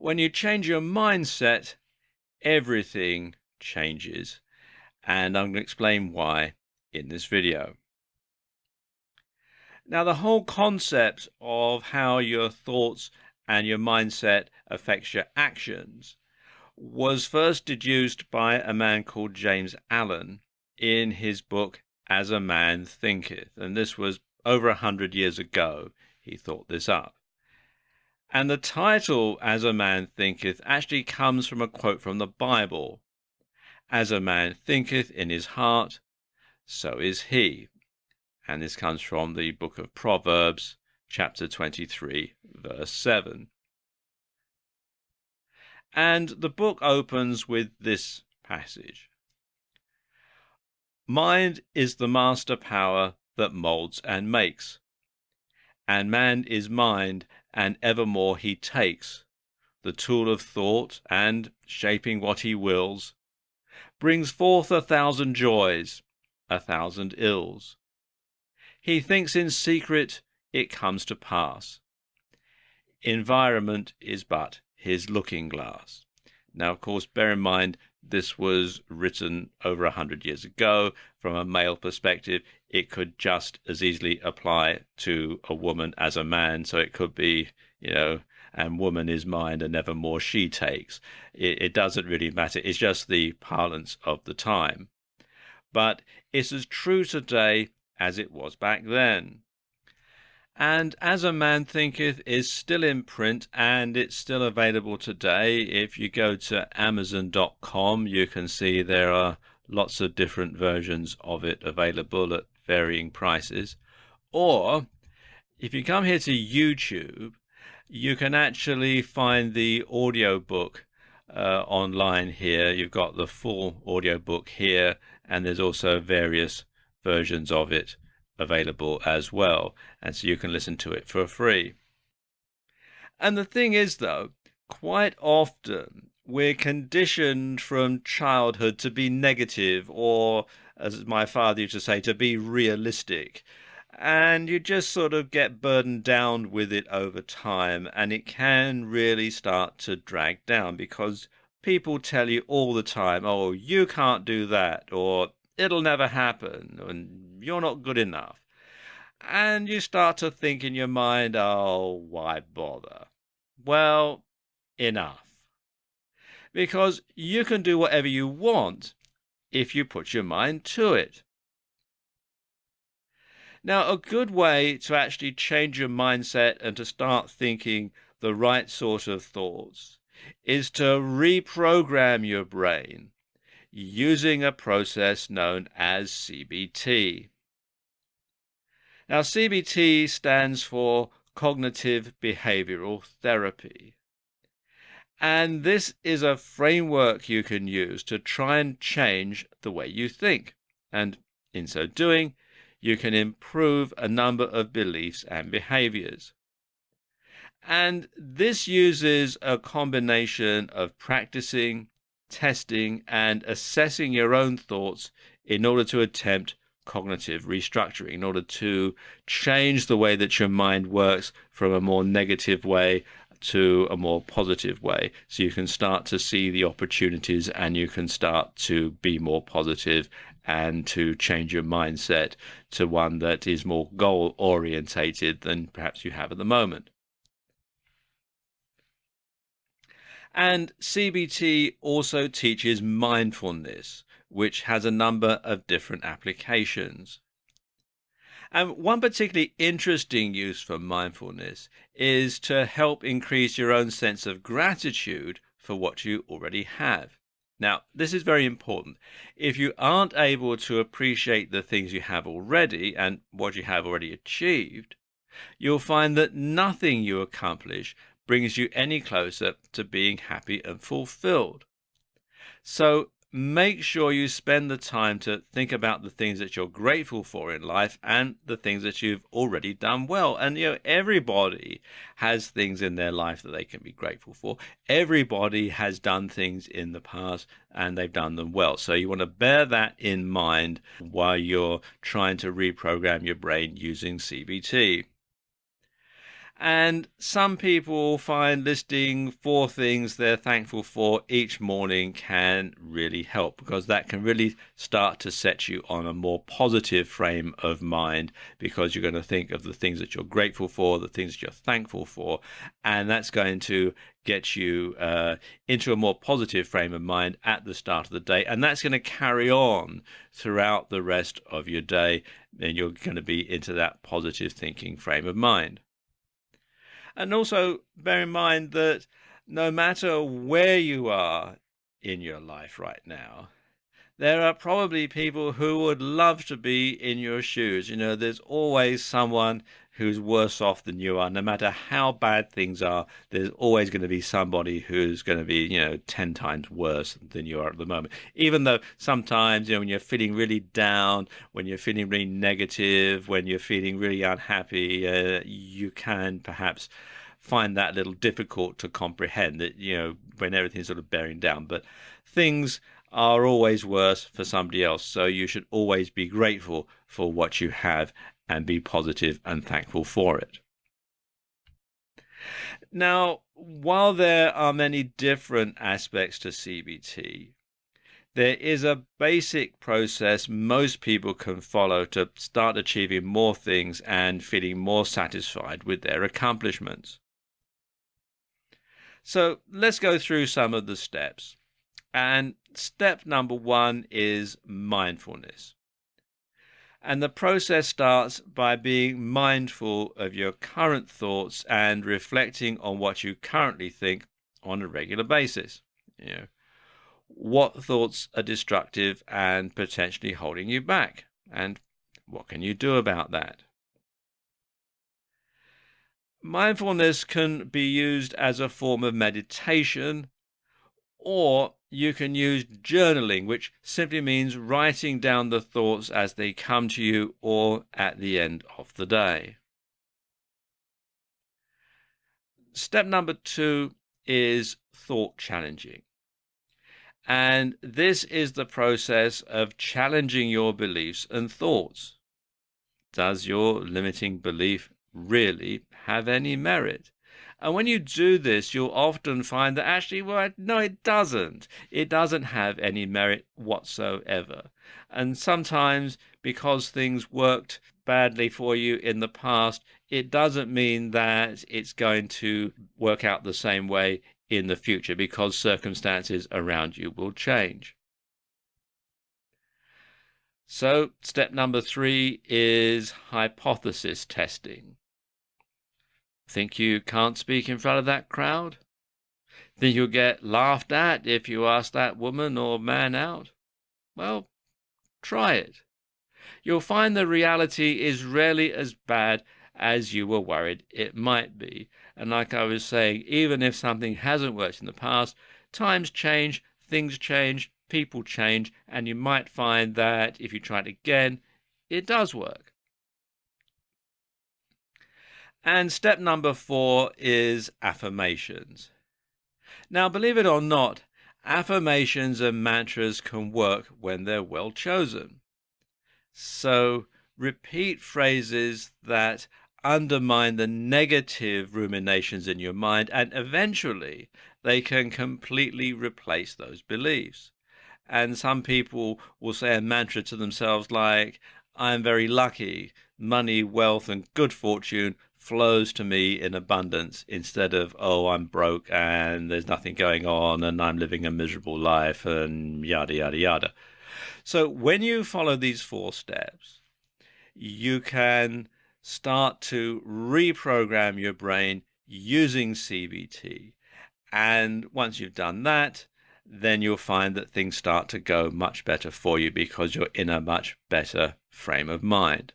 when you change your mindset, everything changes. And I'm going to explain why in this video. Now, the whole concept of how your thoughts and your mindset affects your actions was first deduced by a man called James Allen in his book As a Man Thinketh. And this was over 100 years ago he thought this up. And the title As a Man Thinketh actually comes from a quote from the Bible. As a man thinketh in his heart, so is he. And this comes from the book of Proverbs, chapter 23, verse 7. And the book opens with this passage. Mind is the master power that molds and makes, and man is mind, and evermore he takes, the tool of thought, and, shaping what he wills, brings forth 1,000 joys, 1,000 ills. He thinks in secret, it comes to pass. Environment is but his looking glass. Now, of course, bear in mind, this was written over 100 years ago. From a male perspective, it could just as easily apply to a woman as a man. So it could be, and woman is mind and evermore she takes. It doesn't really matter. It's just the parlance of the time. But it's as true today as it was back then. And As a Man Thinketh is still in print, and it's still available today. If you go to Amazon.com, you can see there are lots of different versions of it available at varying prices. Or if you come here to YouTube, you can actually find the audiobook online here. You've got the full audiobook here, and there's also various versions of it available as well, and so you can listen to it for free. And the thing is, though, quite often we're conditioned from childhood to be negative, or as my father used to say, to be realistic, and you just sort of get burdened down with it over time, and it can really start to drag down because people tell you all the time, oh, you can't do that, or it'll never happen, and you're not good enough. And you start to think in your mind, oh, why bother? Well, enough. Because you can do whatever you want if you put your mind to it. Now, a good way to actually change your mindset and to start thinking the right sort of thoughts is to reprogram your brain using a process known as CBT. Now, CBT stands for Cognitive Behavioral Therapy. And this is a framework you can use to try and change the way you think. And in so doing, you can improve a number of beliefs and behaviors. And this uses a combination of practicing, testing, and assessing your own thoughts in order to attempt cognitive restructuring, in order to change the way that your mind works from a more negative way to a more positive way, so you can start to see the opportunities and you can start to be more positive and to change your mindset to one that is more goal orientated than perhaps you have at the moment. And CBT also teaches mindfulness, which has a number of different applications. And one particularly interesting use for mindfulness is to help increase your own sense of gratitude for what you already have. Now, this is very important. If you aren't able to appreciate the things you have already and what you have already achieved, you'll find that nothing you accomplish brings you any closer to being happy and fulfilled. So make sure you spend the time to think about the things that you're grateful for in life and the things that you've already done well. And everybody has things in their life that they can be grateful for. Everybody has done things in the past and they've done them well. So you want to bear that in mind while you're trying to reprogram your brain using CBT. And some people find listing 4 things they're thankful for each morning can really help, because that can really start to set you on a more positive frame of mind, because you're going to think of the things that you're grateful for, the things that you're thankful for, and that's going to get you into a more positive frame of mind at the start of the day, and that's going to carry on throughout the rest of your day, and you're going to be into that positive thinking frame of mind. And also bear in mind that no matter where you are in your life right now, there are probably people who would love to be in your shoes. There's always someone who's worse off than you are. No matter how bad things are, there's always going to be somebody who's going to be, 10 times worse than you are at the moment. Even though sometimes, when you're feeling really down, when you're feeling really negative, when you're feeling really unhappy, you can perhaps find that a little difficult to comprehend, that, when everything's sort of bearing down. But things are always worse for somebody else. So you should always be grateful for what you have and be positive and thankful for it. Now, while there are many different aspects to CBT, there is a basic process most people can follow to start achieving more things and feeling more satisfied with their accomplishments. So let's go through some of the steps. And step number 1 is mindfulness. And the process starts by being mindful of your current thoughts and reflecting on what you currently think on a regular basis. What thoughts are destructive and potentially holding you back? And what can you do about that? Mindfulness can be used as a form of meditation, or you can use journaling, which simply means writing down the thoughts as they come to you or at the end of the day. Step number 2 is thought challenging. And this is the process of challenging your beliefs and thoughts. Does your limiting belief really have any merit? And when you do this, you'll often find that actually, well, no, it doesn't. It doesn't have any merit whatsoever. And sometimes, because things worked badly for you in the past, it doesn't mean that it's going to work out the same way in the future, because circumstances around you will change. So, step number 3 is hypothesis testing. Think you can't speak in front of that crowd? Think you'll get laughed at if you ask that woman or man out? Well, try it. You'll find the reality is rarely as bad as you were worried it might be. And like I was saying, even if something hasn't worked in the past, times change, things change, people change, and you might find that if you try it again, it does work. And step number 4 is affirmations. Now, believe it or not, affirmations and mantras can work when they're well chosen. So repeat phrases that undermine the negative ruminations in your mind, and eventually they can completely replace those beliefs. And some people will say a mantra to themselves like, "I'm very lucky, money, wealth, and good fortune flows to me in abundance," instead of, "Oh, I'm broke and there's nothing going on and I'm living a miserable life," and yada, yada, yada. So when you follow these 4 steps, you can start to reprogram your brain using CBT. And once you've done that, then you'll find that things start to go much better for you, because you're in a much better frame of mind.